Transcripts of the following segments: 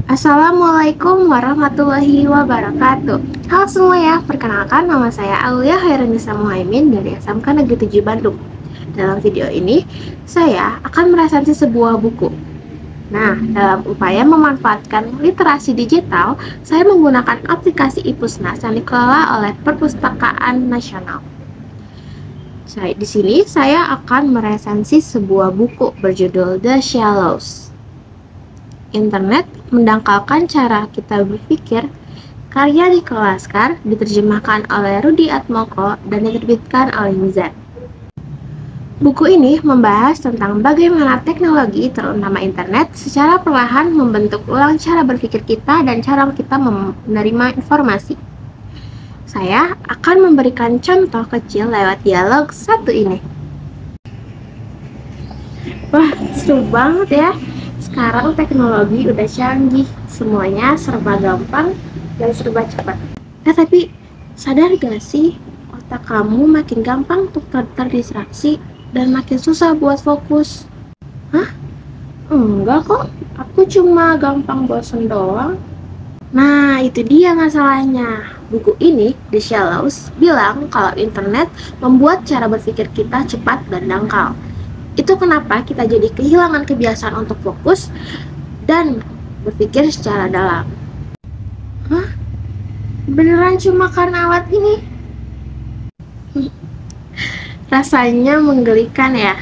Assalamualaikum warahmatullahi wabarakatuh. Halo semua ya, perkenalkan nama saya Aulia Hairunisa Muhaimin dari SMK Negeri 7 Bandung. Dalam video ini, saya akan meresensi sebuah buku. Nah, dalam upaya memanfaatkan literasi digital, saya menggunakan aplikasi iPusnas yang dikelola oleh Perpustakaan Nasional. Di sini saya akan meresensi sebuah buku berjudul The Shallows. Internet mendangkalkan cara kita berpikir, karya Nicholas Carr, diterjemahkan oleh Rudy Atmoko dan diterbitkan oleh Mizan. Buku ini membahas tentang bagaimana teknologi, terutama internet, secara perlahan membentuk ulang cara berpikir kita dan cara kita menerima informasi. Saya akan memberikan contoh kecil lewat dialog satu ini. Wah, seru banget ya. Sekarang teknologi udah canggih, semuanya serba gampang dan serba cepat. Tapi sadar gak sih, otak kamu makin gampang untuk terdistraksi dan makin susah buat fokus? Hah? Enggak kok, aku cuma gampang bosen doang. Nah, itu dia masalahnya. Buku ini, The Shallows, bilang kalau internet membuat cara berpikir kita cepat dan dangkal. Itu kenapa kita jadi kehilangan kebiasaan untuk fokus dan berpikir secara dalam. Hah? Beneran cuma karena alat ini? Rasanya menggelikan ya.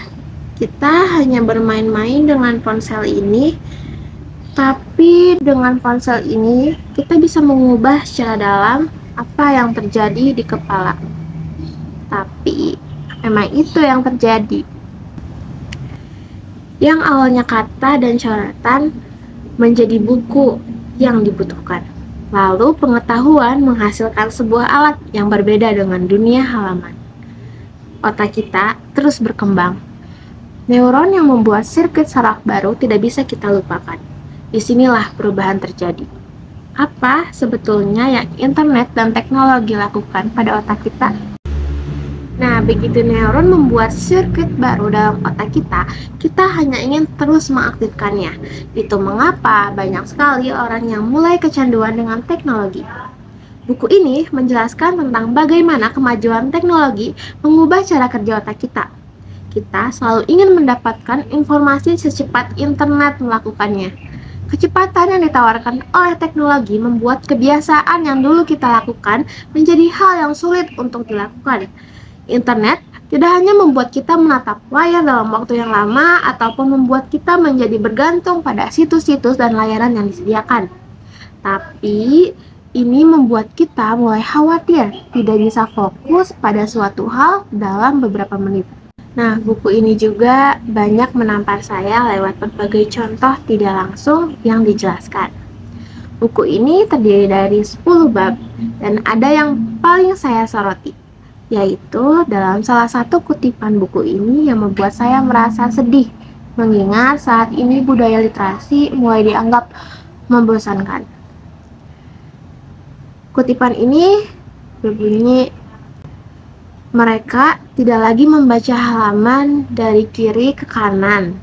Kita hanya bermain-main dengan ponsel ini, tapi dengan ponsel ini kita bisa mengubah secara dalam apa yang terjadi di kepala. Tapi memang itu yang terjadi. Yang awalnya kata dan coretan menjadi buku yang dibutuhkan. Lalu pengetahuan menghasilkan sebuah alat yang berbeda dengan dunia halaman. Otak kita terus berkembang. Neuron yang membuat sirkuit saraf baru tidak bisa kita lupakan. Disinilah perubahan terjadi. Apa sebetulnya yang internet dan teknologi lakukan pada otak kita? Nah, begitu neuron membuat sirkuit baru dalam otak kita hanya ingin terus mengaktifkannya. Itu mengapa banyak sekali orang yang mulai kecanduan dengan teknologi. Buku ini menjelaskan tentang bagaimana kemajuan teknologi mengubah cara kerja otak kita. Kita selalu ingin mendapatkan informasi secepat internet melakukannya. Kecepatan yang ditawarkan oleh teknologi membuat kebiasaan yang dulu kita lakukan menjadi hal yang sulit untuk dilakukan. Internet tidak hanya membuat kita menatap layar dalam waktu yang lama ataupun membuat kita menjadi bergantung pada situs-situs dan layanan yang disediakan. Tapi ini membuat kita mulai khawatir tidak bisa fokus pada suatu hal dalam beberapa menit. Nah, buku ini juga banyak menampar saya lewat berbagai contoh tidak langsung yang dijelaskan. Buku ini terdiri dari 10 bab dan ada yang paling saya soroti, yaitu dalam salah satu kutipan buku ini yang membuat saya merasa sedih, mengingat saat ini budaya literasi mulai dianggap membosankan. Kutipan ini berbunyi, mereka tidak lagi membaca halaman dari kiri ke kanan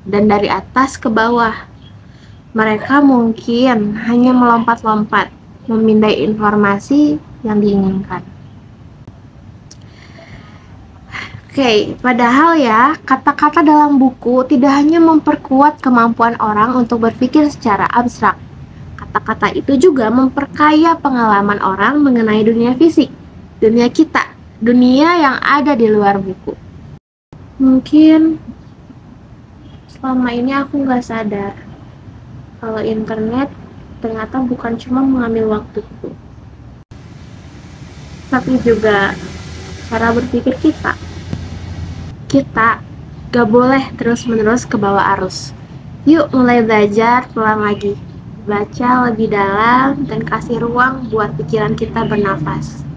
dan dari atas ke bawah. Mereka mungkin hanya melompat-lompat, memindai informasi yang diinginkan. Oke, padahal ya, kata-kata dalam buku tidak hanya memperkuat kemampuan orang untuk berpikir secara abstrak. Kata-kata itu juga memperkaya pengalaman orang mengenai dunia fisik, dunia kita, dunia yang ada di luar buku. Mungkin selama ini aku nggak sadar kalau internet ternyata bukan cuma mengambil waktuku, tapi juga cara berpikir kita. Kita gak boleh terus-menerus ke bawah arus. Yuk mulai belajar pelan lagi. Baca lebih dalam dan kasih ruang buat pikiran kita bernafas.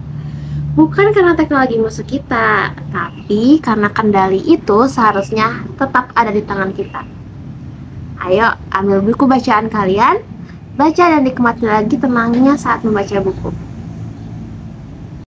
Bukan karena teknologi musuh kita, tapi karena kendali itu seharusnya tetap ada di tangan kita. Ayo, ambil buku bacaan kalian, baca dan nikmati lagi tenangnya saat membaca buku.